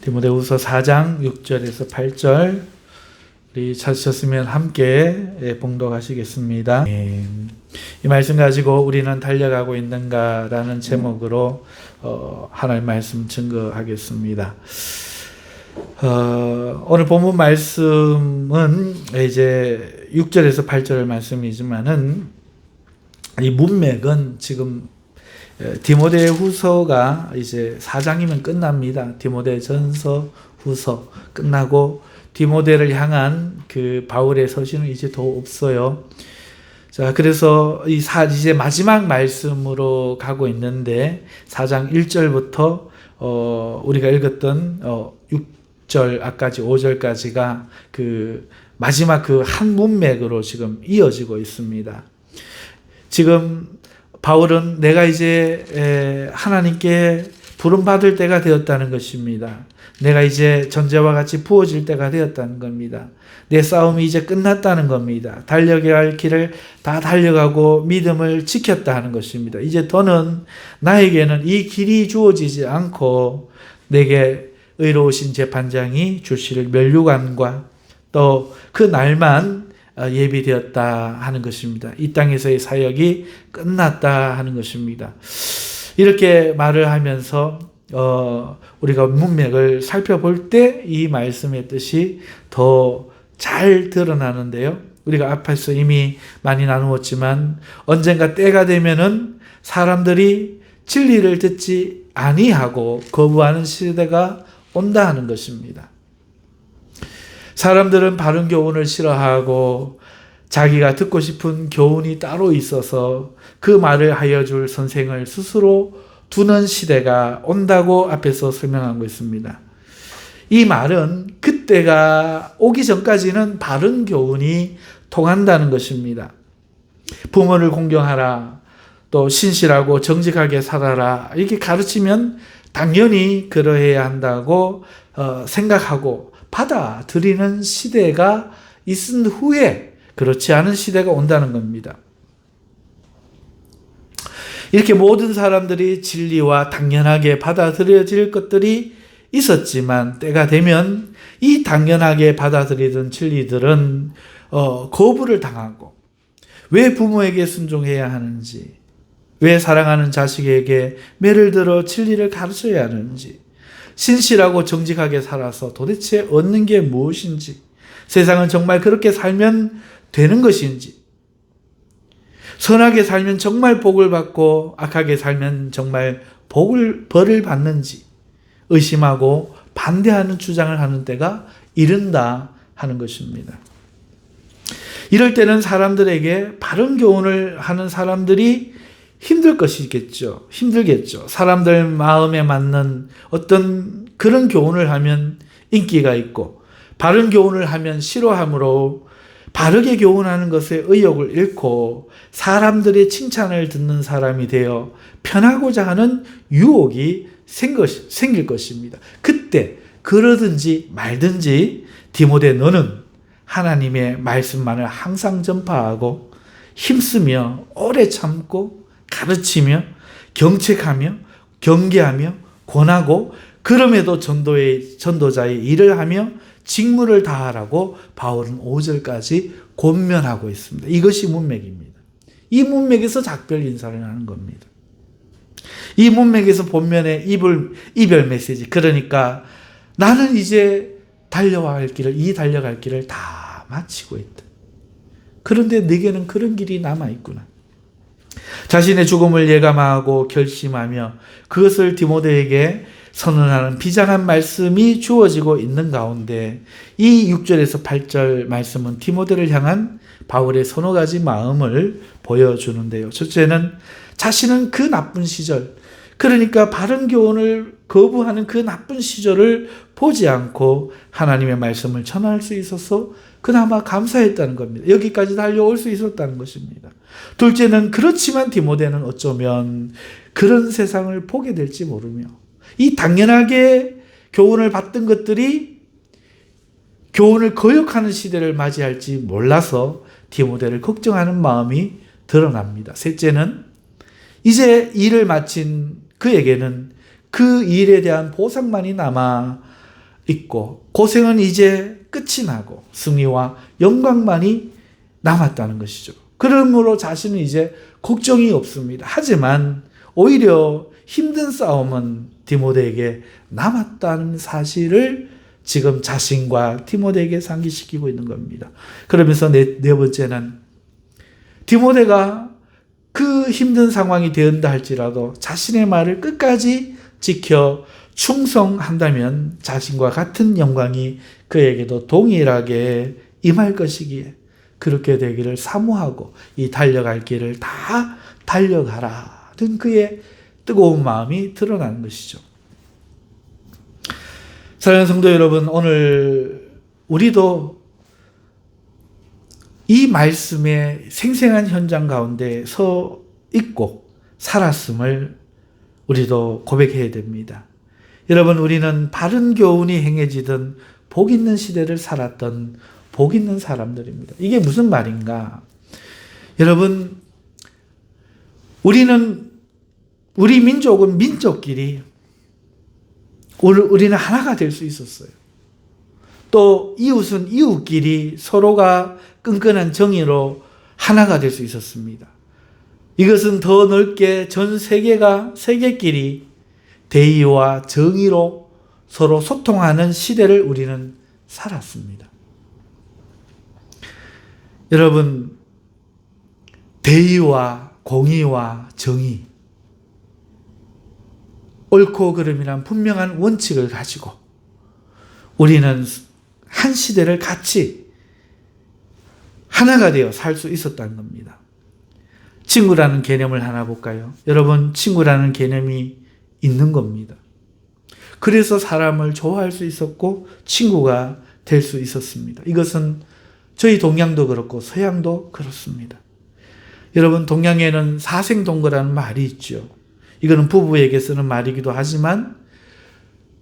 디모데후서 4장 6절에서 8절 우리 찾으셨으면 함께 봉독하시겠습니다. 이 말씀 가지고 우리는 달려가고 있는가라는 제목으로 하나님 말씀 증거하겠습니다. 오늘 본문 말씀은 이제 6절에서 8절 말씀이지만은 이 문맥은 지금 디모데후서가 이제 4장이면 끝납니다. 디모데전서, 후서 끝나고 디모데를 향한 그 바울의 서신은 이제 더 없어요. 자, 그래서 이제 마지막 말씀으로 가고 있는데 4장 1절부터 우리가 읽었던 6절 아까지 5절까지가 그 마지막 그 한 문맥으로 지금 이어지고 있습니다. 지금 바울은 내가 이제 하나님께 부름받을 때가 되었다는 것입니다. 내가 이제 전제와 같이 부어질 때가 되었다는 겁니다. 내 싸움이 이제 끝났다는 겁니다. 달려가야 할 길을 다 달려가고 믿음을 지켰다 하는 것입니다. 이제 더는 나에게는 이 길이 주어지지 않고 내게 의로우신 재판장이 주실 면류관과 또 그 날만 예비되었다 하는 것입니다. 이 땅에서의 사역이 끝났다 하는 것입니다. 이렇게 말을 하면서 우리가 문맥을 살펴볼 때 이 말씀의 뜻이 더 잘 드러나는데요. 우리가 앞에서 이미 많이 나누었지만 언젠가 때가 되면은 사람들이 진리를 듣지 아니하고 거부하는 시대가 온다 하는 것입니다. 사람들은 바른 교훈을 싫어하고 자기가 듣고 싶은 교훈이 따로 있어서 그 말을 하여 줄 선생을 스스로 두는 시대가 온다고 앞에서 설명하고 있습니다. 이 말은 그때가 오기 전까지는 바른 교훈이 통한다는 것입니다. 부모를 공경하라, 또 신실하고 정직하게 살아라 이렇게 가르치면 당연히 그러해야 한다고 생각하고 받아들이는 시대가 있은 후에 그렇지 않은 시대가 온다는 겁니다. 이렇게 모든 사람들이 진리와 당연하게 받아들여질 것들이 있었지만 때가 되면 이 당연하게 받아들이던 진리들은 거부를 당하고 왜 부모에게 순종해야 하는지, 왜 사랑하는 자식에게 매를 들어 진리를 가르쳐야 하는지, 신실하고 정직하게 살아서 도대체 얻는 게 무엇인지, 세상은 정말 그렇게 살면 되는 것인지, 선하게 살면 정말 복을 받고 악하게 살면 정말 벌을 받는지 의심하고 반대하는 주장을 하는 때가 이른다 하는 것입니다. 이럴 때는 사람들에게 바른 교훈을 하는 사람들이 힘들겠죠. 사람들 마음에 맞는 어떤 그런 교훈을 하면 인기가 있고 바른 교훈을 하면 싫어하므로 바르게 교훈하는 것에 의욕을 잃고 사람들의 칭찬을 듣는 사람이 되어 편하고자 하는 유혹이 생길 것입니다. 그때 그러든지 말든지 디모데 너는 하나님의 말씀만을 항상 전파하고 힘쓰며 오래 참고 가르치며 경책하며 경계하며 권하고 그럼에도 전도자의 일을 하며 직무를 다하라고 바울은 5절까지 권면하고 있습니다. 이것이 문맥입니다. 이 문맥에서 작별 인사를 하는 겁니다. 이 문맥에서 본면의 이별 메시지, 그러니까 나는 이제 달려갈 길을 다 마치고 있다. 그런데 네게는 그런 길이 남아있구나. 자신의 죽음을 예감하고 결심하며 그것을 디모데에게 선언하는 비장한 말씀이 주어지고 있는 가운데 이 6절에서 8절 말씀은 디모데를 향한 바울의 서너 가지 마음을 보여주는데요. 첫째는 자신은 그 나쁜 시절, 그러니까 바른 교훈을 거부하는 그 나쁜 시절을 보지 않고 하나님의 말씀을 전할 수 있어서 그나마 감사했다는 겁니다. 여기까지 달려올 수 있었다는 것입니다. 둘째는 그렇지만 디모데는 어쩌면 그런 세상을 보게 될지 모르며 이 당연하게 교훈을 받던 것들이 교훈을 거역하는 시대를 맞이할지 몰라서 디모데를 걱정하는 마음이 드러납니다. 셋째는 이제 일을 마친 그에게는 그 일에 대한 보상만이 남아 있고 고생은 이제 끝이 나고 승리와 영광만이 남았다는 것이죠. 그러므로 자신은 이제 걱정이 없습니다. 하지만 오히려 힘든 싸움은 디모데에게 남았다는 사실을 지금 자신과 디모데에게 상기시키고 있는 겁니다. 그러면서 네 번째는 디모데가 그 힘든 상황이 되었다 할지라도 자신의 말을 끝까지 지켜 충성한다면 자신과 같은 영광이 그에게도 동일하게 임할 것이기에 그렇게 되기를 사모하고 이 달려갈 길을 다 달려가라는 그의 뜨거운 마음이 드러나는 것이죠. 사랑하는 성도 여러분, 오늘 우리도 이 말씀의 생생한 현장 가운데 서 있고 살았음을 우리도 고백해야 됩니다. 여러분, 우리는 바른 교훈이 행해지던 복 있는 시대를 살았던 복 있는 사람들입니다. 이게 무슨 말인가? 여러분, 우리 민족은 민족끼리 우리는 하나가 될 수 있었어요. 또 이웃은 이웃끼리 서로가 끈끈한 정의로 하나가 될 수 있었습니다. 이것은 더 넓게 전 세계끼리 대의와 정의로 서로 소통하는 시대를 우리는 살았습니다. 여러분, 대의와 공의와 정의, 옳고 그름이란 분명한 원칙을 가지고 우리는 한 시대를 같이 하나가 되어 살 수 있었다는 겁니다. 친구라는 개념을 하나 볼까요? 여러분, 친구라는 개념이 있는 겁니다. 그래서 사람을 좋아할 수 있었고 친구가 될 수 있었습니다. 이것은 저희 동양도 그렇고 서양도 그렇습니다. 여러분, 동양에는 사생동거라는 말이 있죠. 이거는 부부에게 쓰는 말이기도 하지만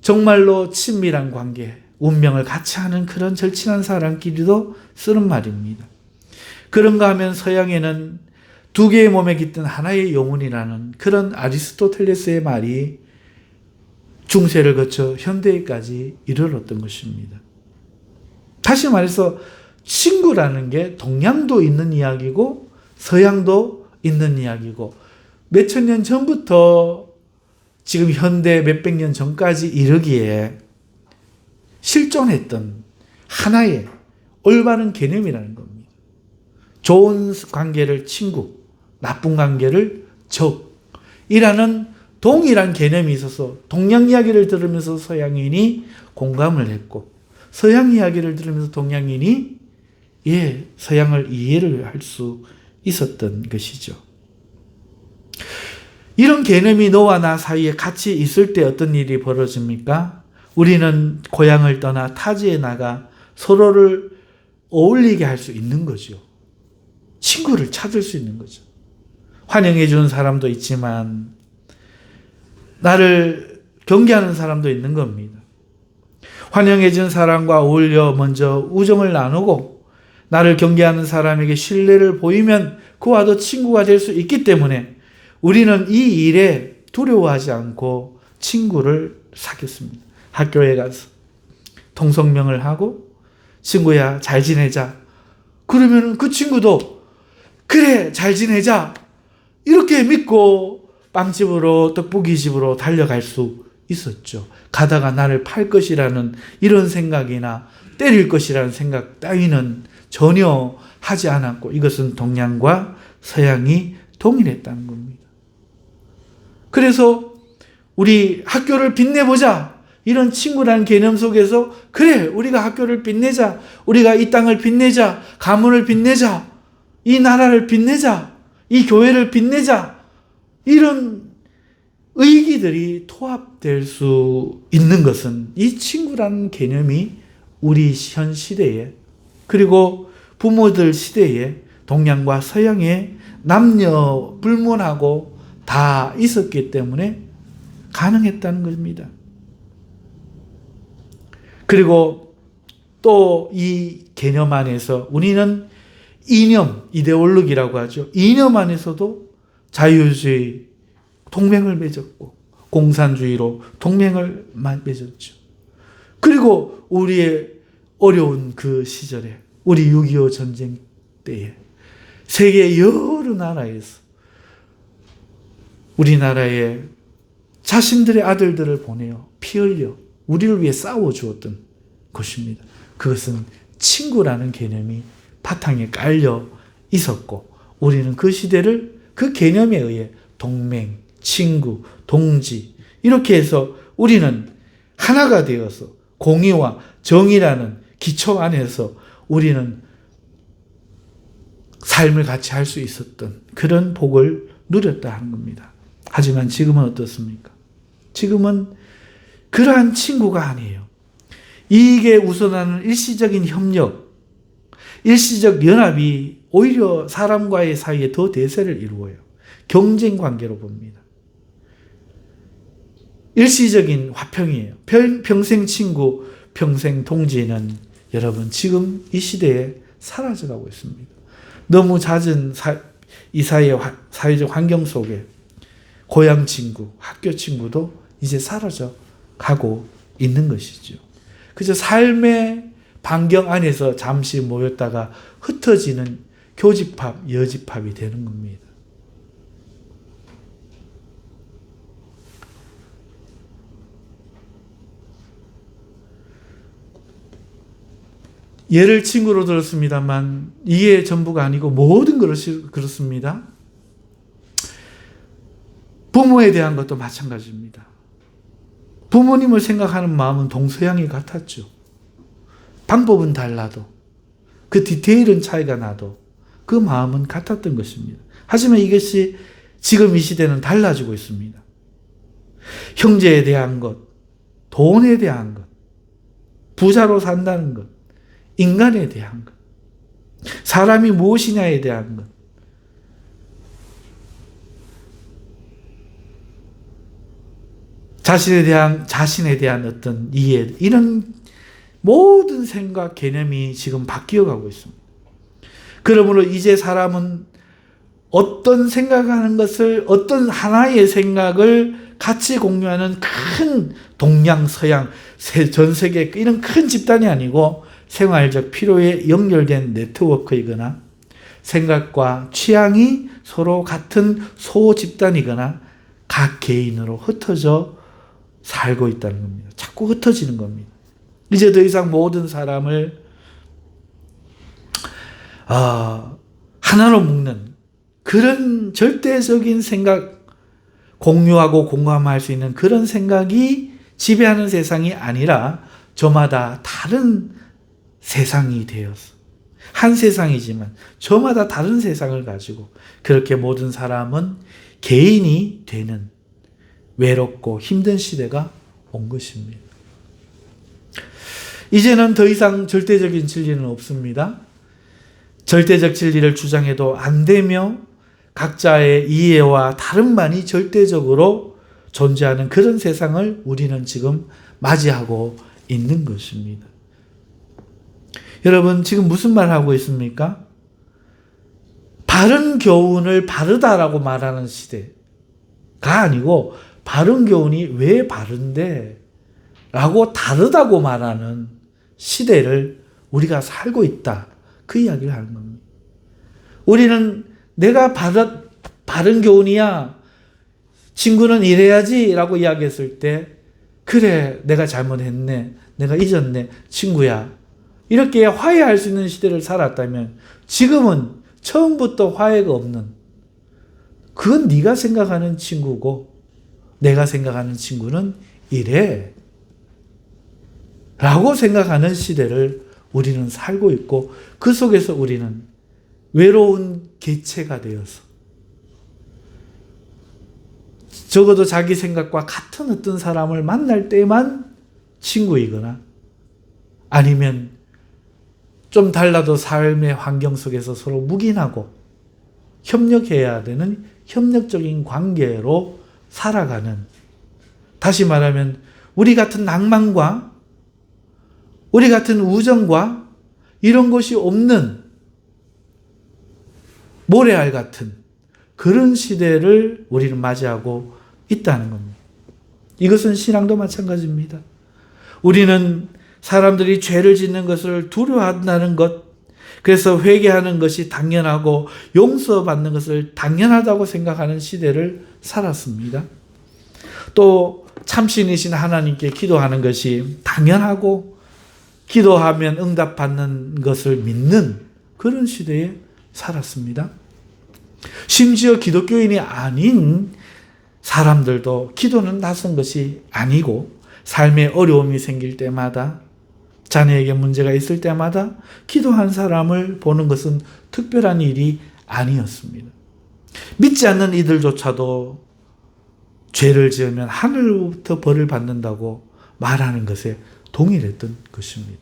정말로 친밀한 관계, 운명을 같이 하는 그런 절친한 사람끼리도 쓰는 말입니다. 그런가 하면 서양에는 두 개의 몸에 깃든 하나의 영혼이라는 그런 아리스토텔레스의 말이 중세를 거쳐 현대까지 이르렀던 것입니다. 다시 말해서 친구라는 게 동양도 있는 이야기고 서양도 있는 이야기고 몇천 년 전부터 지금 현대 몇백 년 전까지 이르기에 실존했던 하나의 올바른 개념이라는 겁니다. 좋은 관계를 친구, 나쁜 관계를 적이라는 동일한 개념이 있어서 동양 이야기를 들으면서 서양인이 공감을 했고 서양 이야기를 들으면서 동양인이 서양을 이해를 할 수 있었던 것이죠. 이런 개념이 너와 나 사이에 같이 있을 때 어떤 일이 벌어집니까? 우리는 고향을 떠나 타지에 나가 서로를 어울리게 할 수 있는 거죠. 친구를 찾을 수 있는 거죠. 환영해 주는 사람도 있지만 나를 경계하는 사람도 있는 겁니다. 환영해 준 사람과 어울려 먼저 우정을 나누고 나를 경계하는 사람에게 신뢰를 보이면 그와도 친구가 될 수 있기 때문에 우리는 이 일에 두려워하지 않고 친구를 사귀었습니다. 학교에 가서 통성명을 하고 친구야 잘 지내자. 그러면 그 친구도 그래 잘 지내자. 이렇게 믿고 빵집으로 떡볶이집으로 달려갈 수 있었죠. 가다가 나를 팔 것이라는 이런 생각이나 때릴 것이라는 생각 따위는 전혀 하지 않았고 이것은 동양과 서양이 동일했다는 겁니다. 그래서 우리 학교를 빛내보자. 이런 친구라는 개념 속에서 그래 우리가 학교를 빛내자. 우리가 이 땅을 빛내자. 가문을 빛내자. 이 나라를 빛내자. 이 교회를 빛내자. 이런 의기들이 통합될 수 있는 것은 이 친구라는 개념이 우리 현 시대에 그리고 부모들 시대에 동양과 서양에 남녀 불문하고 다 있었기 때문에 가능했다는 겁니다. 그리고 또 이 개념 안에서 우리는 이념, 이데올로기라고 하죠. 이념 안에서도 자유주의 동맹을 맺었고 공산주의로 동맹을 맺었죠. 그리고 우리의 어려운 그 시절에, 우리 6.25 전쟁 때에 세계 여러 나라에서 우리나라에 자신들의 아들들을 보내어 피 흘려 우리를 위해 싸워주었던 것입니다. 그것은 친구라는 개념이 바탕에 깔려 있었고, 우리는 그 시대를 그 개념에 의해 동맹, 친구, 동지 이렇게 해서 우리는 하나가 되어서 공의와 정의라는 기초 안에서 우리는 삶을 같이 할 수 있었던 그런 복을 누렸다 하는 겁니다. 하지만 지금은 어떻습니까? 지금은 그러한 친구가 아니에요. 이익에 우선하는 일시적인 협력, 일시적 연합이 오히려 사람과의 사이에 더 대세를 이루어요. 경쟁 관계로 봅니다. 일시적인 화평이에요. 평생 친구, 평생 동지는 여러분 지금 이 시대에 사라져가고 있습니다. 너무 잦은 이 사회적 환경 속에 고향 친구, 학교 친구도 이제 사라져 가고 있는 것이죠. 그저 삶의 반경 안에서 잠시 모였다가 흩어지는 교집합, 여집합이 되는 겁니다. 예를 친구로 들었습니다만 이게 전부가 아니고 모든 것이 그렇습니다. 부모에 대한 것도 마찬가지입니다. 부모님을 생각하는 마음은 동서양이 같았죠. 방법은 달라도, 그 디테일은 차이가 나도 그 마음은 같았던 것입니다. 하지만 이것이 지금 이 시대는 달라지고 있습니다. 형제에 대한 것, 돈에 대한 것, 부자로 산다는 것, 인간에 대한 것, 사람이 무엇이냐에 대한 것, 자신에 대한 어떤 이해, 이런 모든 생각, 개념이 지금 바뀌어가고 있습니다. 그러므로 이제 사람은 어떤 생각하는 것을, 어떤 하나의 생각을 같이 공유하는 큰 동양, 서양, 전 세계 이런 큰 집단이 아니고 생활적 필요에 연결된 네트워크이거나 생각과 취향이 서로 같은 소집단이거나 각 개인으로 흩어져 살고 있다는 겁니다. 자꾸 흩어지는 겁니다. 이제 더 이상 모든 사람을 하나로 묶는 그런 절대적인 생각, 공유하고 공감할 수 있는 그런 생각이 지배하는 세상이 아니라 저마다 다른 세상이 되어서, 한 세상이지만 저마다 다른 세상을 가지고 그렇게 모든 사람은 개인이 되는 외롭고 힘든 시대가 온 것입니다. 이제는 더 이상 절대적인 진리는 없습니다. 절대적 진리를 주장해도 안 되며 각자의 이해와 다름만이 절대적으로 존재하는 그런 세상을 우리는 지금 맞이하고 있는 것입니다. 여러분, 지금 무슨 말 하고 있습니까? 바른 교훈을 바르다라고 말하는 시대가 아니고 바른 교훈이 왜 바른데? 라고 다르다고 말하는 시대를 우리가 살고 있다. 그 이야기를 하는 겁니다. 우리는 내가 바른 교훈이야, 친구는 이래야지 라고 이야기했을 때, 그래, 내가 잘못했네, 내가 잊었네, 친구야, 이렇게 화해할 수 있는 시대를 살았다면 지금은 처음부터 화해가 없는, 그건 네가 생각하는 친구고 내가 생각하는 친구는 이래 라고 생각하는 시대를 우리는 살고 있고, 그 속에서 우리는 외로운 개체가 되어서 적어도 자기 생각과 같은 어떤 사람을 만날 때만 친구이거나 아니면 좀 달라도 삶의 환경 속에서 서로 묵인하고 협력해야 되는 협력적인 관계로 살아가는, 다시 말하면 우리 같은 낭만과 우리 같은 우정과 이런 것이 없는 모래알 같은 그런 시대를 우리는 맞이하고 있다는 겁니다. 이것은 신앙도 마찬가지입니다. 우리는 사람들이 죄를 짓는 것을 두려워한다는 것, 그래서 회개하는 것이 당연하고 용서받는 것을 당연하다고 생각하는 시대를 살았습니다. 또 참신이신 하나님께 기도하는 것이 당연하고 기도하면 응답받는 것을 믿는 그런 시대에 살았습니다. 심지어 기독교인이 아닌 사람들도 기도는 낯선 것이 아니고 삶에 어려움이 생길 때마다 자녀에게 문제가 있을 때마다 기도한 사람을 보는 것은 특별한 일이 아니었습니다. 믿지 않는 이들조차도 죄를 지으면 하늘로부터 벌을 받는다고 말하는 것에 동일했던 것입니다.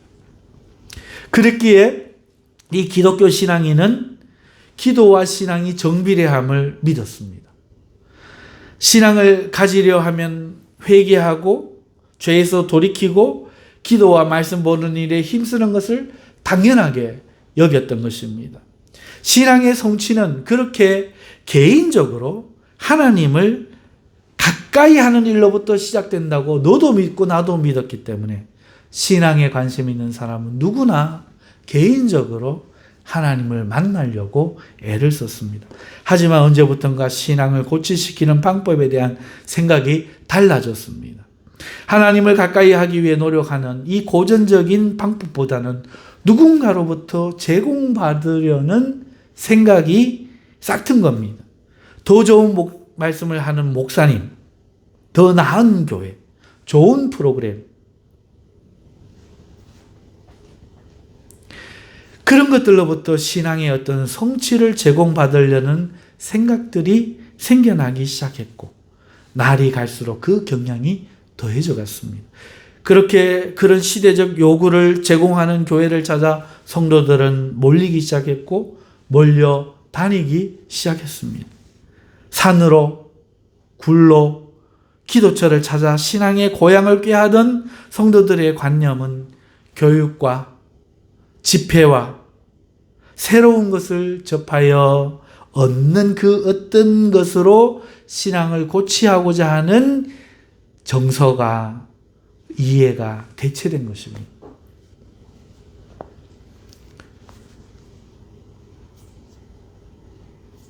그랬기에 이 기독교 신앙인은 기도와 신앙이 정비례함을 믿었습니다. 신앙을 가지려 하면 회개하고 죄에서 돌이키고 기도와 말씀 보는 일에 힘쓰는 것을 당연하게 여겼던 것입니다. 신앙의 성취는 그렇게 개인적으로 하나님을 가까이 하는 일로부터 시작된다고 너도 믿고 나도 믿었기 때문에 신앙에 관심 있는 사람은 누구나 개인적으로 하나님을 만나려고 애를 썼습니다. 하지만 언제부턴가 신앙을 고치시키는 방법에 대한 생각이 달라졌습니다. 하나님을 가까이 하기 위해 노력하는 이 고전적인 방법보다는 누군가로부터 제공받으려는 생각이 싹튼 겁니다. 더 좋은 말씀을 하는 목사님, 더 나은 교회, 좋은 프로그램, 그런 것들로부터 신앙의 어떤 성취를 제공받으려는 생각들이 생겨나기 시작했고 날이 갈수록 그 경향이 더해져 갔습니다. 그렇게 그런 시대적 요구를 제공하는 교회를 찾아 성도들은 몰리기 시작했고 몰려 다니기 시작했습니다. 산으로 굴로 기도처를 찾아 신앙의 고향을 꾀하던 성도들의 관념은 교육과 집회와 새로운 것을 접하여 얻는 그 어떤 것으로 신앙을 고취하고자 하는 정서가 이해가 대체된 것입니다.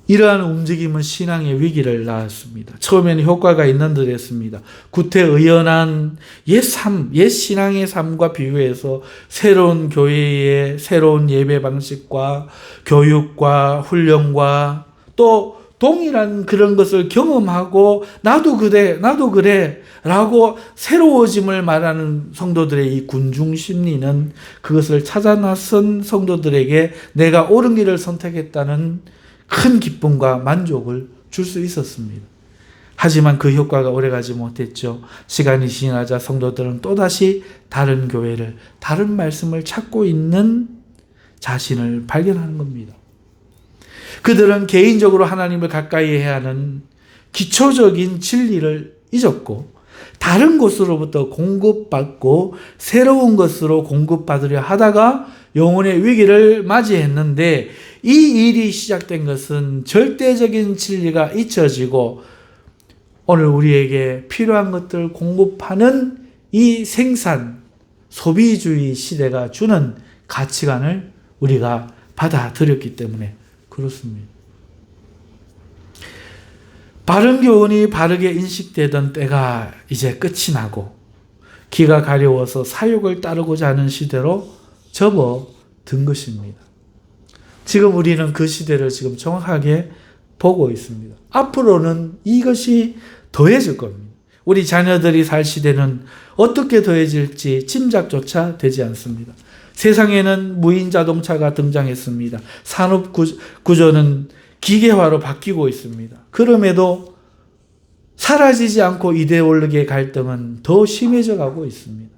이러한 움직임은 신앙의 위기를 낳았습니다. 처음에는 효과가 있는 듯 했습니다. 구태의연한 옛 신앙의 삶과 비교해서 새로운 교회의 새로운 예배 방식과 교육과 훈련과 또 동일한 그런 것을 경험하고 나도 그래 라고 새로워짐을 말하는 성도들의 이 군중 심리는 그것을 찾아 나선 성도들에게 내가 옳은 길을 선택했다는 큰 기쁨과 만족을 줄 수 있었습니다. 하지만 그 효과가 오래가지 못했죠. 시간이 지나자 성도들은 또다시 다른 교회를, 다른 말씀을 찾고 있는 자신을 발견하는 겁니다. 그들은 개인적으로 하나님을 가까이 해야 하는 기초적인 진리를 잊었고 다른 곳으로부터 공급받고 새로운 것으로 공급받으려 하다가 영혼의 위기를 맞이했는데 이 일이 시작된 것은 절대적인 진리가 잊혀지고 오늘 우리에게 필요한 것들을 공급하는 이 생산, 소비주의 시대가 주는 가치관을 우리가 받아들였기 때문에 그렇습니다. 바른 교훈이 바르게 인식되던 때가 이제 끝이 나고 기가 가려워서 사욕을 따르고자 하는 시대로 접어든 것입니다. 지금 우리는 그 시대를 지금 정확하게 보고 있습니다. 앞으로는 이것이 더해질 겁니다. 우리 자녀들이 살 시대는 어떻게 더해질지 짐작조차 되지 않습니다. 세상에는 무인 자동차가 등장했습니다. 산업 구조는 기계화로 바뀌고 있습니다. 그럼에도 사라지지 않고 이데올로기의 갈등은 더 심해져 가고 있습니다.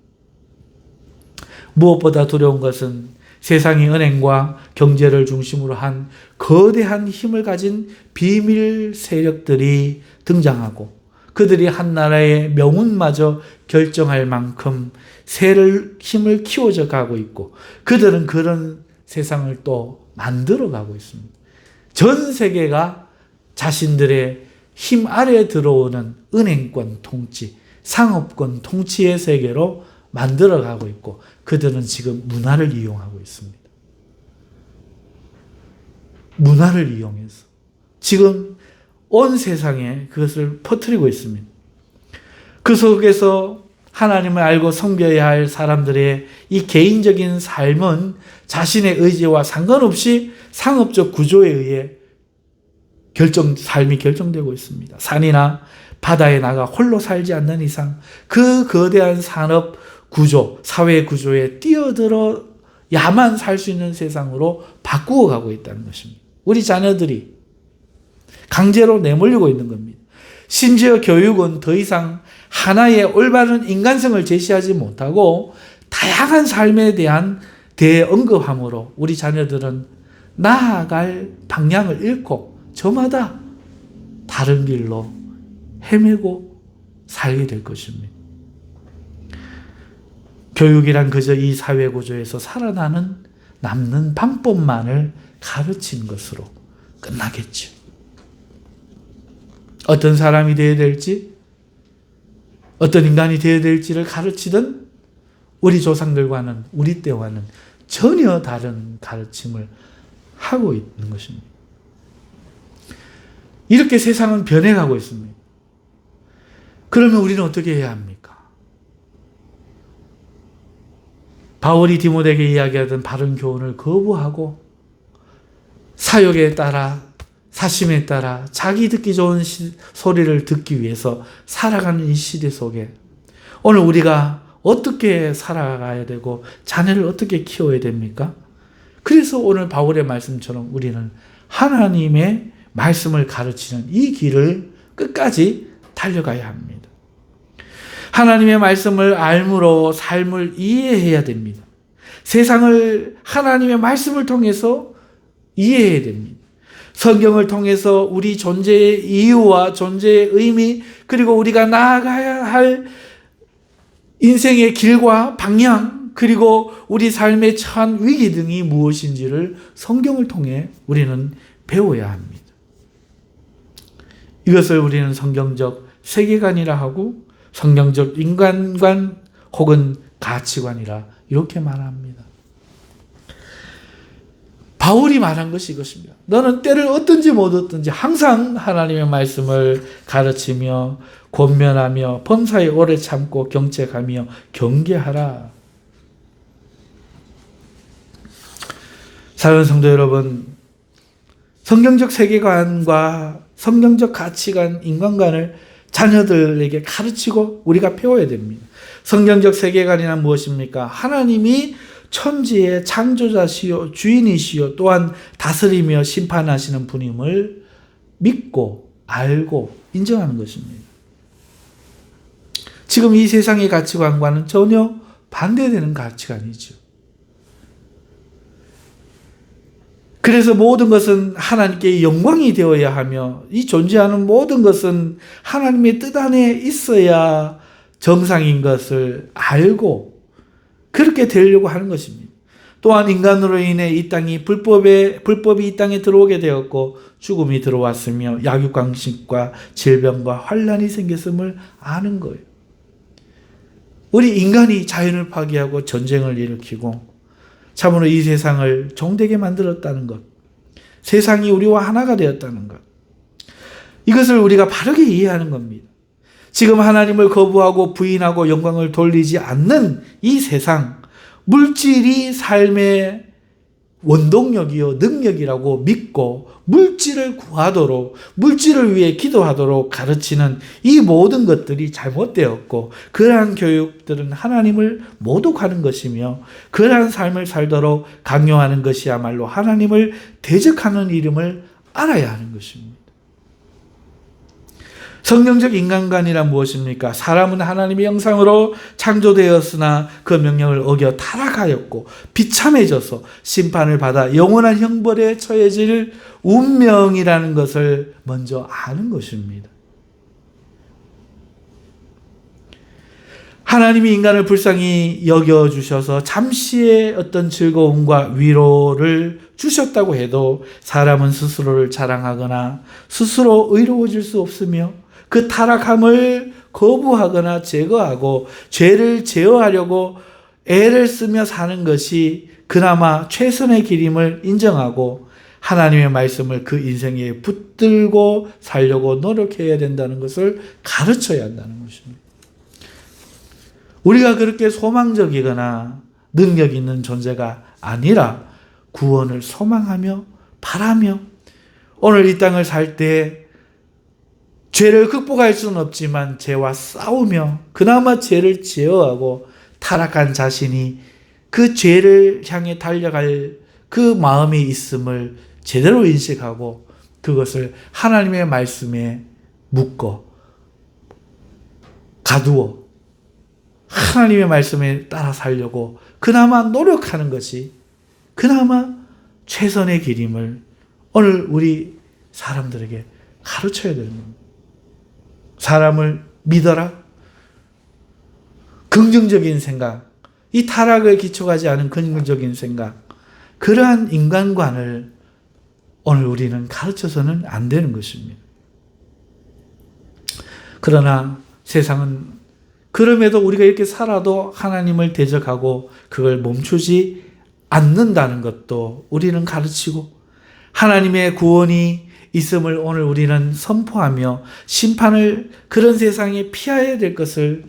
무엇보다 두려운 것은 세상의 은행과 경제를 중심으로 한 거대한 힘을 가진 비밀 세력들이 등장하고 그들이 한 나라의 명운마저 결정할 만큼 힘을 키워져 가고 있고 그들은 그런 세상을 또 만들어 가고 있습니다. 전 세계가 자신들의 힘 아래에 들어오는 은행권 통치, 상업권 통치의 세계로 만들어가고 있고 그들은 지금 문화를 이용하고 있습니다. 문화를 이용해서 지금 온 세상에 그것을 퍼뜨리고 있습니다. 그 속에서 하나님을 알고 섬겨야 할 사람들의 이 개인적인 삶은 자신의 의지와 상관없이 상업적 구조에 의해 삶이 결정되고 있습니다. 산이나 바다에 나가 홀로 살지 않는 이상 그 거대한 산업 구조, 사회 구조에 뛰어들어야만 살 수 있는 세상으로 바꾸어 가고 있다는 것입니다. 우리 자녀들이 강제로 내몰리고 있는 겁니다. 심지어 교육은 더 이상 하나의 올바른 인간성을 제시하지 못하고 다양한 삶에 대한 대언급함으로 우리 자녀들은 나아갈 방향을 잃고 저마다 다른 길로 헤매고 살게 될 것입니다. 교육이란 그저 이 사회 구조에서 남는 방법만을 가르친 것으로 끝나겠죠. 어떤 사람이 되어야 될지, 어떤 인간이 되어야 될지를 가르치던 우리 조상들과는, 우리 때와는 전혀 다른 가르침을 하고 있는 것입니다. 이렇게 세상은 변해가고 있습니다. 그러면 우리는 어떻게 해야 합니까? 바울이 디모데에게 이야기하던 바른 교훈을 거부하고 사욕에 따라, 사심에 따라 자기 듣기 좋은 소리를 듣기 위해서 살아가는 이 시대 속에 오늘 우리가 어떻게 살아가야 되고 자녀를 어떻게 키워야 됩니까? 그래서 오늘 바울의 말씀처럼 우리는 하나님의 말씀을 가르치는 이 길을 끝까지 달려가야 합니다. 하나님의 말씀을 알므로 삶을 이해해야 됩니다. 세상을 하나님의 말씀을 통해서 이해해야 됩니다. 성경을 통해서 우리 존재의 이유와 존재의 의미, 그리고 우리가 나아가야 할 인생의 길과 방향, 그리고 우리 삶에 처한 위기 등이 무엇인지를 성경을 통해 우리는 배워야 합니다. 이것을 우리는 성경적 세계관이라 하고 성경적 인간관 혹은 가치관이라 이렇게 말합니다. 바울이 말한 것이 이것입니다. 너는 때를 얻든지 못 얻든지 항상 하나님의 말씀을 가르치며 권면하며 범사에 오래 참고 경책하며 경계하라. 사랑하는 성도 여러분, 성경적 세계관과 성경적 가치관, 인간관을 자녀들에게 가르치고 우리가 배워야 됩니다. 성경적 세계관이란 무엇입니까? 하나님이 천지의 창조자시요 주인이시요 또한 다스리며 심판하시는 분임을 믿고 알고 인정하는 것입니다. 지금 이 세상의 가치관과는 전혀 반대되는 가치관이죠. 그래서 모든 것은 하나님께 영광이 되어야 하며 이 존재하는 모든 것은 하나님의 뜻 안에 있어야 정상인 것을 알고 그렇게 되려고 하는 것입니다. 또한 인간으로 인해 이 땅이 불법이 이 땅에 들어오게 되었고 죽음이 들어왔으며 약육강식과 질병과 환란이 생겼음을 아는 거예요. 우리 인간이 자연을 파괴하고 전쟁을 일으키고 참으로 이 세상을 종되게 만들었다는 것, 세상이 우리와 하나가 되었다는 것, 이것을 우리가 바르게 이해하는 겁니다. 지금 하나님을 거부하고 부인하고 영광을 돌리지 않는 이 세상, 물질이 삶의 원동력이요 능력이라고 믿고 물질을 구하도록, 물질을 위해 기도하도록 가르치는 이 모든 것들이 잘못되었고 그러한 교육들은 하나님을 모독하는 것이며 그러한 삶을 살도록 강요하는 것이야말로 하나님을 대적하는 이름을 알아야 하는 것입니다. 성경적 인간관이란 무엇입니까? 사람은 하나님의 형상으로 창조되었으나 그 명령을 어겨 타락하였고 비참해져서 심판을 받아 영원한 형벌에 처해질 운명이라는 것을 먼저 아는 것입니다. 하나님이 인간을 불쌍히 여겨주셔서 잠시의 어떤 즐거움과 위로를 주셨다고 해도 사람은 스스로를 자랑하거나 스스로 의로워질 수 없으며 그 타락함을 거부하거나 제거하고 죄를 제어하려고 애를 쓰며 사는 것이 그나마 최선의 길임을 인정하고 하나님의 말씀을 그 인생에 붙들고 살려고 노력해야 된다는 것을 가르쳐야 한다는 것입니다. 우리가 그렇게 소망적이거나 능력 있는 존재가 아니라 구원을 소망하며 바라며 오늘 이 땅을 살 때 죄를 극복할 수는 없지만 죄와 싸우며 그나마 죄를 제어하고 타락한 자신이 그 죄를 향해 달려갈 그 마음이 있음을 제대로 인식하고 그것을 하나님의 말씀에 묶어 가두어 하나님의 말씀에 따라 살려고 그나마 노력하는 것이 그나마 최선의 길임을 오늘 우리 사람들에게 가르쳐야 되는 겁니다. 사람을 믿어라. 긍정적인 생각, 이 타락을 기초하지 않은 긍정적인 생각, 그러한 인간관을 오늘 우리는 가르쳐서는 안 되는 것입니다. 그러나 세상은 그럼에도 우리가 이렇게 살아도 하나님을 대적하고 그걸 멈추지 않는다는 것도 우리는 가르치고 하나님의 구원이 있음을 오늘 우리는 선포하며 심판을 그런 세상에 피해야 될 것을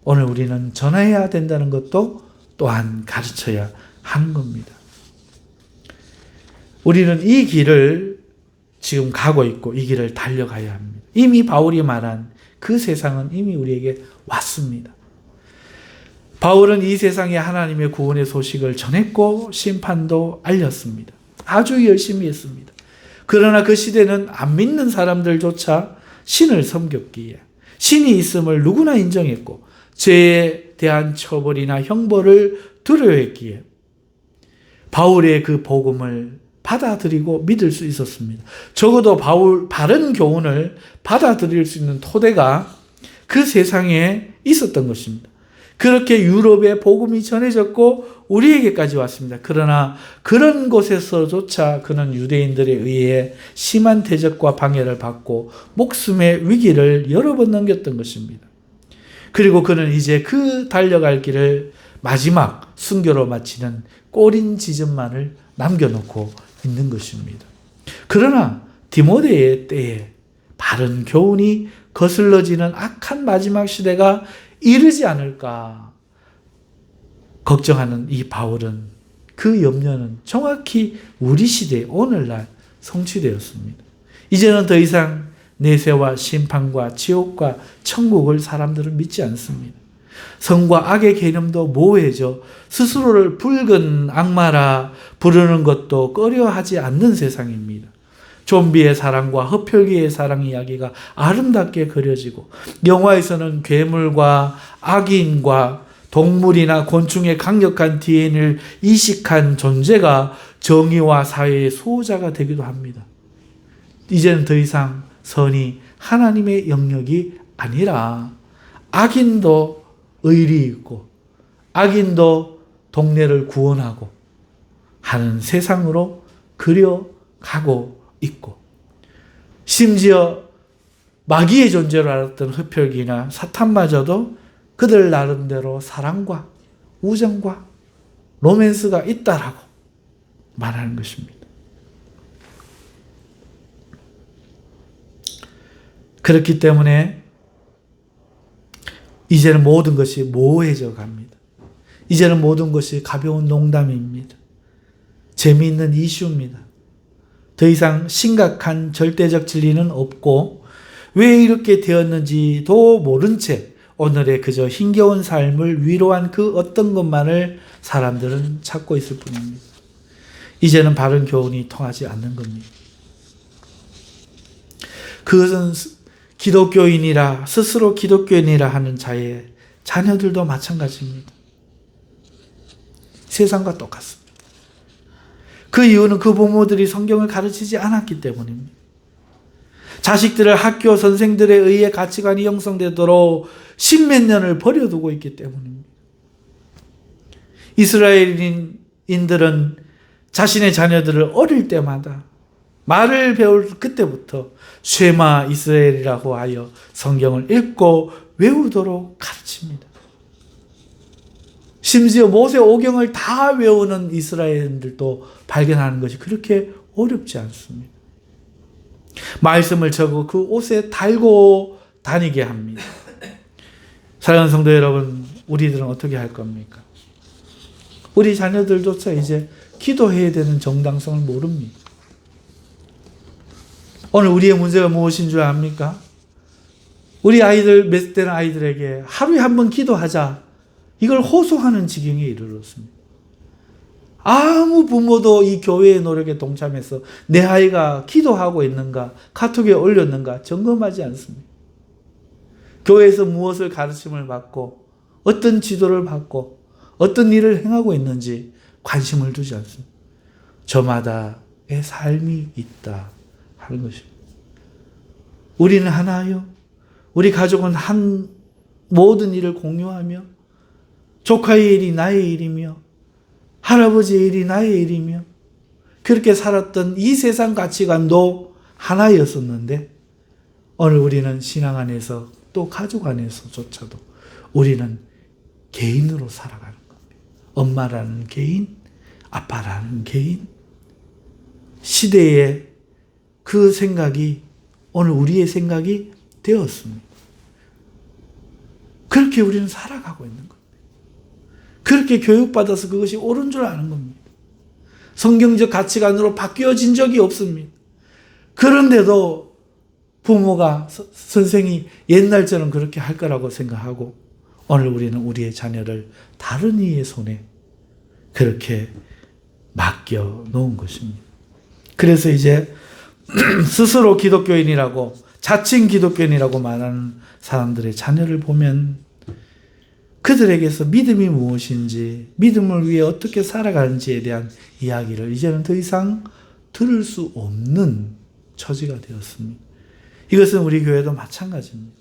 오늘 우리는 전해야 된다는 것도 또한 가르쳐야 하는 겁니다. 우리는 이 길을 지금 가고 있고 이 길을 달려가야 합니다. 이미 바울이 말한 그 세상은 이미 우리에게 왔습니다. 바울은 이 세상에 하나님의 구원의 소식을 전했고 심판도 알렸습니다. 아주 열심히 했습니다. 그러나 그 시대는 안 믿는 사람들조차 신을 섬겼기에 신이 있음을 누구나 인정했고 죄에 대한 처벌이나 형벌을 두려워했기에 바울의 그 복음을 받아들이고 믿을 수 있었습니다. 적어도 바른 교훈을 받아들일 수 있는 토대가 그 세상에 있었던 것입니다. 그렇게 유럽에 복음이 전해졌고 우리에게까지 왔습니다. 그러나 그런 곳에서조차 그는 유대인들에 의해 심한 대적과 방해를 받고 목숨의 위기를 여러 번 넘겼던 것입니다. 그리고 그는 이제 그 달려갈 길을 마지막 순교로 마치는 꼬린 지점만을 남겨놓고 있는 것입니다. 그러나 디모데의 때에 바른 교훈이 거슬러지는 악한 마지막 시대가 이르지 않을까 걱정하는 이 바울은 그 염려는 정확히 우리 시대 오늘날 성취되었습니다. 이제는 더 이상 내세와 심판과 지옥과 천국을 사람들은 믿지 않습니다. 선과 악의 개념도 모호해져 스스로를 붉은 악마라 부르는 것도 꺼려하지 않는 세상입니다. 좀비의 사랑과 흡혈귀의 사랑 이야기가 아름답게 그려지고 영화에서는 괴물과 악인과 동물이나 곤충의 강력한 DNA를 이식한 존재가 정의와 사회의 수호자가 되기도 합니다. 이제는 더 이상 선이 하나님의 영역이 아니라 악인도 의리 있고 악인도 동네를 구원하고 하는 세상으로 그려가고 있고 심지어 마귀의 존재로 알았던 흡혈귀나 사탄마저도 그들 나름대로 사랑과 우정과 로맨스가 있다라고 말하는 것입니다. 그렇기 때문에 이제는 모든 것이 모호해져 갑니다. 이제는 모든 것이 가벼운 농담입니다. 재미있는 이슈입니다. 더 이상 심각한 절대적 진리는 없고 왜 이렇게 되었는지도 모른 채 오늘의 그저 힘겨운 삶을 위로한 그 어떤 것만을 사람들은 찾고 있을 뿐입니다. 이제는 바른 교훈이 통하지 않는 겁니다. 그것은 기독교인이라 스스로 기독교인이라 하는 자의 자녀들도 마찬가지입니다. 세상과 똑같습니다. 그 이유는 그 부모들이 성경을 가르치지 않았기 때문입니다. 자식들을 학교 선생들에 의해 가치관이 형성되도록 십몇 년을 버려두고 있기 때문입니다. 이스라엘인들은 자신의 자녀들을 어릴 때마다 말을 배울 그때부터 쉐마 이스라엘이라고 하여 성경을 읽고 외우도록 가르칩니다. 심지어 모세 오경을 다 외우는 이스라엘인들도 발견하는 것이 그렇게 어렵지 않습니다. 말씀을 적어 그 옷에 달고 다니게 합니다. 사랑하는 성도 여러분, 우리들은 어떻게 할 겁니까? 우리 자녀들조차 이제 기도해야 되는 정당성을 모릅니다. 오늘 우리의 문제가 무엇인 줄 압니까? 우리 아이들, 몇 대는 아이들에게 하루에 한 번 기도하자, 이걸 호소하는 지경에 이르렀습니다. 아무 부모도 이 교회의 노력에 동참해서 내 아이가 기도하고 있는가, 카톡에 올렸는가 점검하지 않습니다. 교회에서 무엇을 가르침을 받고 어떤 지도를 받고 어떤 일을 행하고 있는지 관심을 두지 않습니다. 저마다의 삶이 있다 하는 것입니다. 우리는 하나요. 우리 가족은 한 모든 일을 공유하며 조카의 일이 나의 일이며 할아버지의 일이 나의 일이며 그렇게 살았던 이 세상 가치관도 하나였었는데 오늘 우리는 신앙 안에서 또 가족 안에서조차도 우리는 개인으로 살아가는 겁니다. 엄마라는 개인, 아빠라는 개인, 시대의 그 생각이 오늘 우리의 생각이 되었습니다. 그렇게 우리는 살아가고 있는 겁니다. 그렇게 교육받아서 그것이 옳은 줄 아는 겁니다. 성경적 가치관으로 바뀌어진 적이 없습니다. 그런데도 부모가, 선생이 옛날처럼 그렇게 할 거라고 생각하고 오늘 우리는 우리의 자녀를 다른 이의 손에 그렇게 맡겨 놓은 것입니다. 그래서 이제 스스로 기독교인이라고, 자칭 기독교인이라고 말하는 사람들의 자녀를 보면 그들에게서 믿음이 무엇인지, 믿음을 위해 어떻게 살아가는지에 대한 이야기를 이제는 더 이상 들을 수 없는 처지가 되었습니다. 이것은 우리 교회도 마찬가지입니다.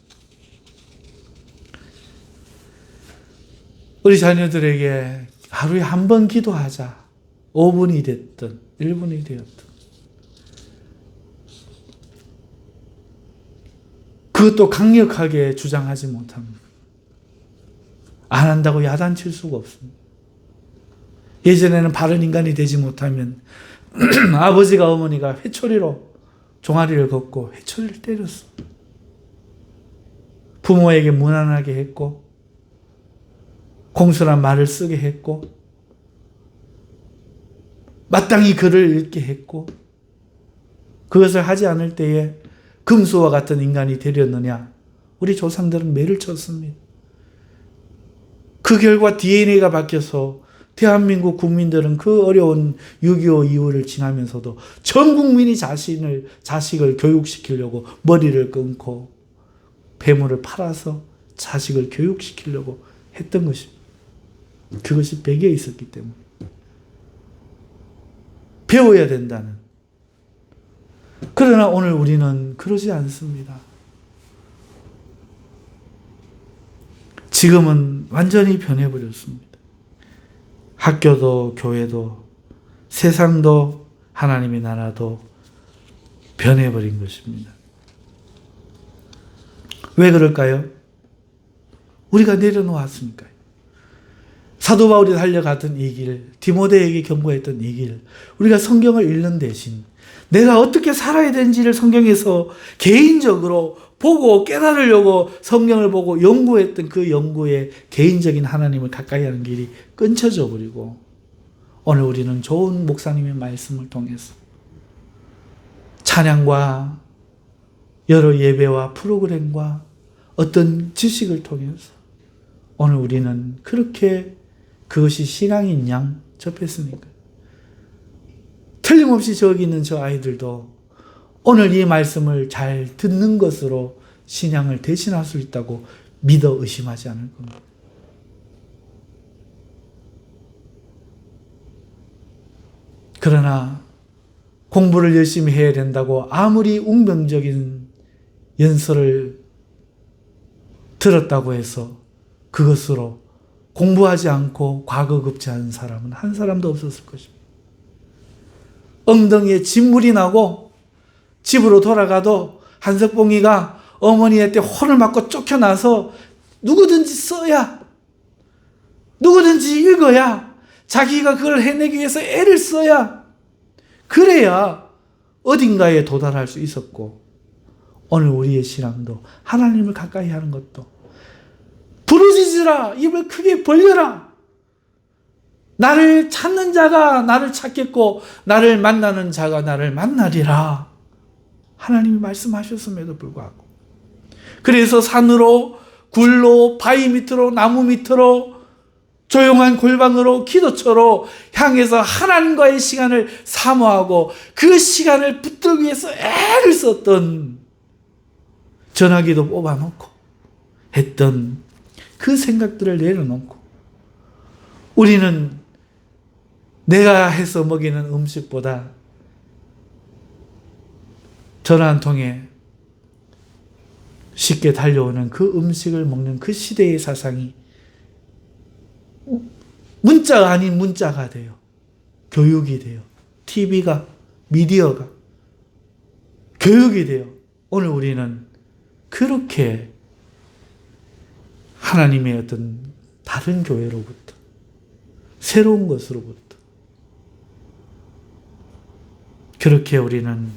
우리 자녀들에게 하루에 한 번 기도하자. 5분이 됐든 1분이 되었든. 그것도 강력하게 주장하지 못합니다. 안 한다고 야단칠 수가 없습니다. 예전에는 바른 인간이 되지 못하면 아버지가 어머니가 회초리로 종아리를 걷고 회초리를 때렸어. 부모에게 무난하게 했고 공손한 말을 쓰게 했고 마땅히 글을 읽게 했고 그것을 하지 않을 때에 금수와 같은 인간이 되렸느냐? 우리 조상들은 매를 쳤습니다. 그 결과 DNA가 바뀌어서 대한민국 국민들은 그 어려운 6.25 이후를 지나면서도 전 국민이 자식을 교육시키려고 머리를 끊고 폐물을 팔아서 자식을 교육시키려고 했던 것입니다. 그것이 배경에 있었기 때문에. 배워야 된다는. 그러나 오늘 우리는 그러지 않습니다. 지금은 완전히 변해버렸습니다. 학교도 교회도 세상도 하나님의 나라도 변해버린 것입니다. 왜 그럴까요? 우리가 내려놓았으니까요. 사도 바울이 달려갔던 이 길, 디모데에게 경고했던 이 길, 우리가 성경을 읽는 대신 내가 어떻게 살아야 되는지를 성경에서 개인적으로 보고 깨달으려고 성경을 보고 연구했던 그 연구에 개인적인 하나님을 가까이 하는 길이 끊쳐져 버리고 오늘 우리는 좋은 목사님의 말씀을 통해서 찬양과 여러 예배와 프로그램과 어떤 지식을 통해서 오늘 우리는 그렇게 그것이 신앙인 양 접했으니까. 틀림없이 저기 있는 저 아이들도 오늘 이 말씀을 잘 듣는 것으로 신앙을 대신할 수 있다고 믿어 의심하지 않을 겁니다. 그러나 공부를 열심히 해야 된다고 아무리 운명적인 연설을 들었다고 해서 그것으로 공부하지 않고 과거급제하는 사람은 한 사람도 없었을 것입니다. 엉덩이에 진물이 나고 집으로 돌아가도 한석봉이가 어머니한테 혼을 맞고 쫓겨나서 누구든지 써야, 누구든지 읽어야, 자기가 그걸 해내기 위해서 애를 써야, 그래야 어딘가에 도달할 수 있었고, 오늘 우리의 신앙도 하나님을 가까이 하는 것도 부르짖으라, 입을 크게 벌려라. 나를 찾는 자가 나를 찾겠고 나를 만나는 자가 나를 만나리라. 하나님이 말씀하셨음에도 불구하고, 그래서 산으로, 굴로, 바위 밑으로, 나무 밑으로, 조용한 골방으로, 기도처로 향해서 하나님과의 시간을 사모하고 그 시간을 붙들기 위해서 애를 썼던, 전화기도 뽑아놓고 했던 그 생각들을 내려놓고, 우리는 내가 해서 먹이는 음식보다 전화 한 통에 쉽게 달려오는 그 음식을 먹는 그 시대의 사상이 문자가 아닌 문자가 돼요. 교육이 돼요. TV가, 미디어가 교육이 돼요. 오늘 우리는 그렇게 하나님의 어떤 다른 교회로부터, 새로운 것으로부터 그렇게 우리는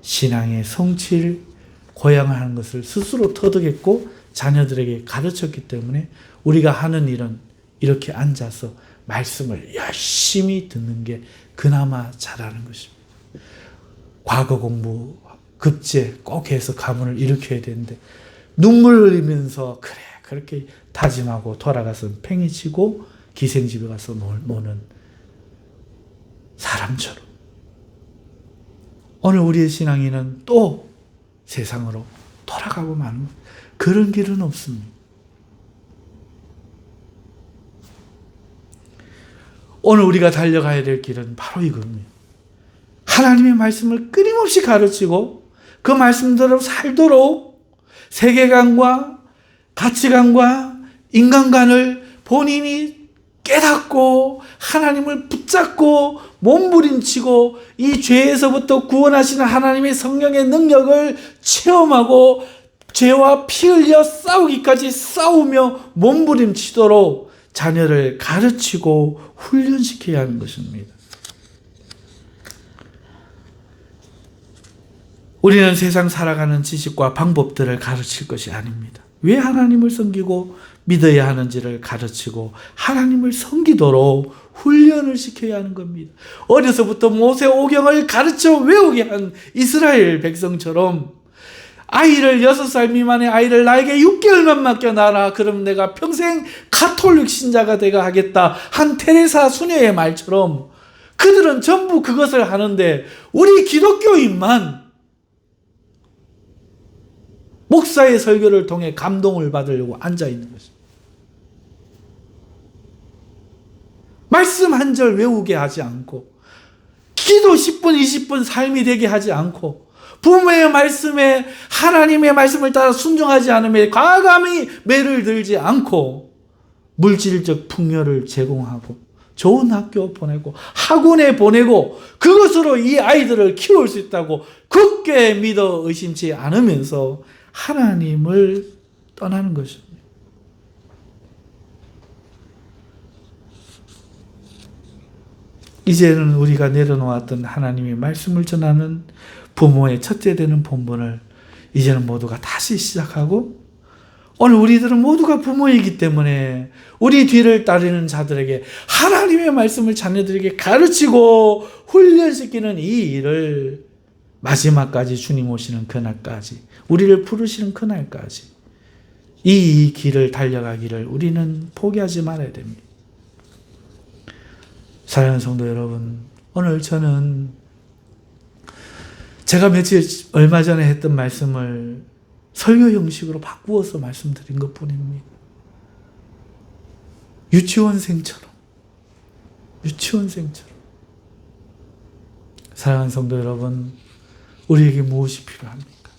신앙의 성취를 고양하는 것을 스스로 터득했고 자녀들에게 가르쳤기 때문에 우리가 하는 일은 이렇게 앉아서 말씀을 열심히 듣는 게 그나마 잘하는 것입니다. 과거 공부, 급제 꼭 해서 가문을 일으켜야 되는데 눈물 흘리면서 그래 그렇게 다짐하고 돌아가서 팽이 치고 기생집에 가서 노는 사람처럼 오늘 우리의 신앙인은 또 세상으로 돌아가고 마는 그런 길은 없습니다. 오늘 우리가 달려가야 될 길은 바로 이겁니다. 하나님의 말씀을 끊임없이 가르치고 그 말씀대로 살도록 세계관과 가치관과 인간관을 본인이 깨닫고 하나님을 붙잡고 몸부림치고 이 죄에서부터 구원하시는 하나님의 성령의 능력을 체험하고 죄와 피 흘려 싸우기까지 싸우며 몸부림치도록 자녀를 가르치고 훈련시켜야 하는 것입니다. 우리는 세상 살아가는 지식과 방법들을 가르칠 것이 아닙니다. 왜 하나님을 섬기고 믿어야 하는지를 가르치고 하나님을 섬기도록 훈련을 시켜야 하는 겁니다. 어려서부터 모세 오경을 가르쳐 외우게 한 이스라엘 백성처럼 아이를 6살 미만의 아이를 나에게 6개월만 맡겨놔라. 그럼 내가 평생 가톨릭 신자가 되가 하겠다. 한 테레사 수녀의 말처럼 그들은 전부 그것을 하는데 우리 기독교인만 목사의 설교를 통해 감동을 받으려고 앉아있는 것입니다. 말씀 한 절 외우게 하지 않고 기도 10분 20분 삶이 되게 하지 않고 부모의 말씀에 하나님의 말씀을 따라 순종하지 않으며 과감히 매를 들지 않고 물질적 풍요를 제공하고 좋은 학교 보내고 학원에 보내고 그것으로 이 아이들을 키울 수 있다고 굳게 믿어 의심치 않으면서 하나님을 떠나는 것입니다. 이제는 우리가 내려놓았던 하나님의 말씀을 전하는 부모의 첫째 되는 본분을 이제는 모두가 다시 시작하고 오늘 우리들은 모두가 부모이기 때문에 우리 뒤를 따르는 자들에게 하나님의 말씀을 자녀들에게 가르치고 훈련시키는 이 일을 마지막까지 주님 오시는 그날까지 우리를 부르시는 그날까지 이 길을 달려가기를 우리는 포기하지 말아야 됩니다. 사랑하는 성도 여러분, 오늘 저는 제가 얼마 전에 했던 말씀을 설교 형식으로 바꾸어서 말씀드린 것뿐입니다. 유치원생처럼. 사랑하는 성도 여러분, 우리에게 무엇이 필요합니까?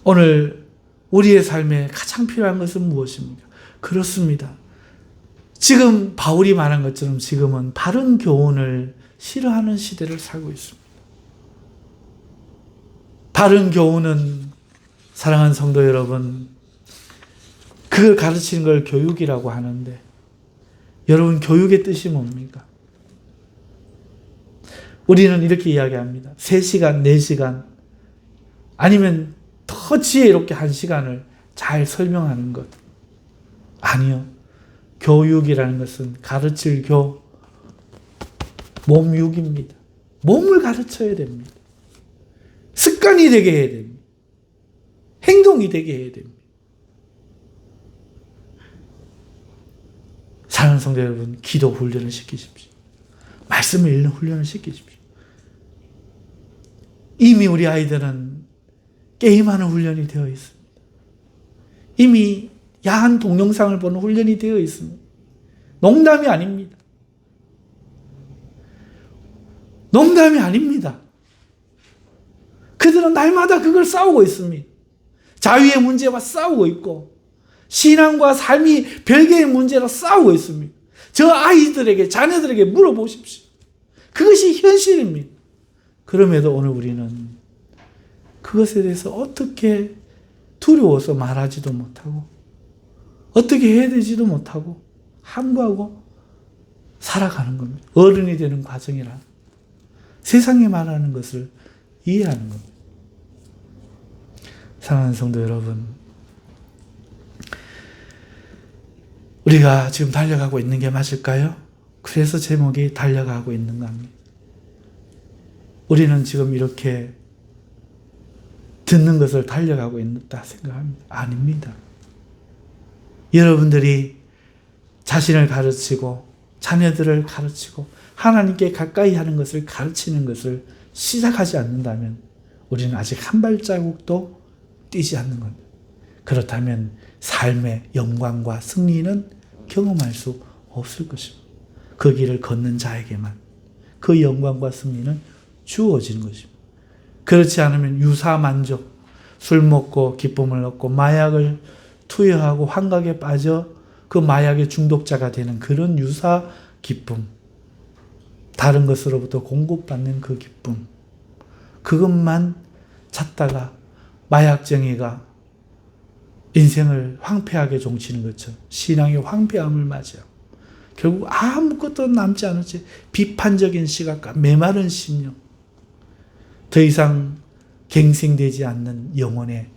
오늘 우리의 삶에 가장 필요한 것은 무엇입니까? 그렇습니다. 지금 바울이 말한 것처럼 지금은 바른 교훈을 싫어하는 시대를 살고 있습니다. 바른 교훈은, 사랑하는 성도 여러분, 그걸 가르치는 걸 교육이라고 하는데, 여러분, 교육의 뜻이 뭡니까? 우리는 이렇게 이야기합니다. 3시간, 4시간, 아니면 더 지혜롭게 1시간을 잘 설명하는 것. 아니요. 교육이라는 것은 가르칠 몸육입니다. 몸을 가르쳐야 됩니다. 습관이 되게 해야 됩니다. 행동이 되게 해야 됩니다. 사랑하는 성도 여러분, 기도 훈련을 시키십시오. 말씀을 읽는 훈련을 시키십시오. 이미 우리 아이들은 게임하는 훈련이 되어 있습니다. 이미 야한 동영상을 보는 훈련이 되어 있습니다. 농담이 아닙니다. 농담이 아닙니다. 그들은 날마다 그걸 싸우고 있습니다. 자유의 문제와 싸우고 있고, 신앙과 삶이 별개의 문제로 싸우고 있습니다. 저 아이들에게, 자녀들에게 물어보십시오. 그것이 현실입니다. 그럼에도 오늘 우리는 그것에 대해서 어떻게 두려워서 말하지도 못하고, 어떻게 해야 되지도 못하고, 함구하고 살아가는 겁니다. 어른이 되는 과정이라 세상이 말하는 것을 이해하는 겁니다. 사랑하는 성도 여러분, 우리가 지금 달려가고 있는 게 맞을까요? 그래서 제목이 달려가고 있는가 합니다. 우리는 지금 이렇게 듣는 것을 달려가고 있다 생각합니다. 아닙니다. 여러분들이 자신을 가르치고 자녀들을 가르치고 하나님께 가까이 하는 것을 가르치는 것을 시작하지 않는다면 우리는 아직 한 발자국도 뛰지 않는 겁니다. 그렇다면 삶의 영광과 승리는 경험할 수 없을 것입니다. 그 길을 걷는 자에게만 그 영광과 승리는 주어지는 것입니다. 그렇지 않으면 유사만족, 술 먹고 기쁨을 얻고 마약을 투여하고 환각에 빠져 그 마약의 중독자가 되는 그런 유사 기쁨, 다른 것으로부터 공급받는 그 기쁨, 그것만 찾다가 마약쟁이가 인생을 황폐하게 종치는 것처럼 신앙의 황폐함을 맞이하고 결국 아무것도 남지 않은 채 비판적인 시각과 메마른 심령, 더 이상 갱생되지 않는 영혼의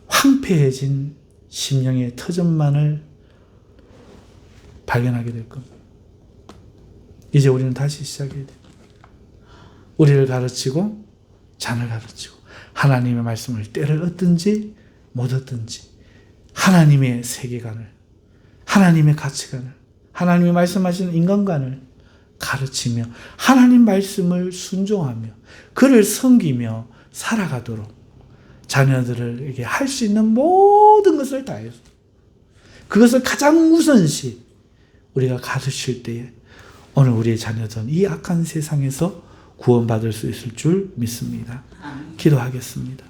황폐해진 심령의 터전만을 발견하게 될 겁니다. 이제 우리는 다시 시작해야 돼요. 우리를 가르치고 자녀를 가르치고 하나님의 말씀을 때를 얻든지 못 얻든지 하나님의 세계관을, 하나님의 가치관을, 하나님이 말씀하시는 인간관을 가르치며 하나님 말씀을 순종하며 그를 섬기며 살아가도록 자녀들에게 할 수 있는 모든 것을 다해서 그것을 가장 우선시 우리가 가르칠 때에 오늘 우리의 자녀들은 이 악한 세상에서 구원받을 수 있을 줄 믿습니다. 기도하겠습니다.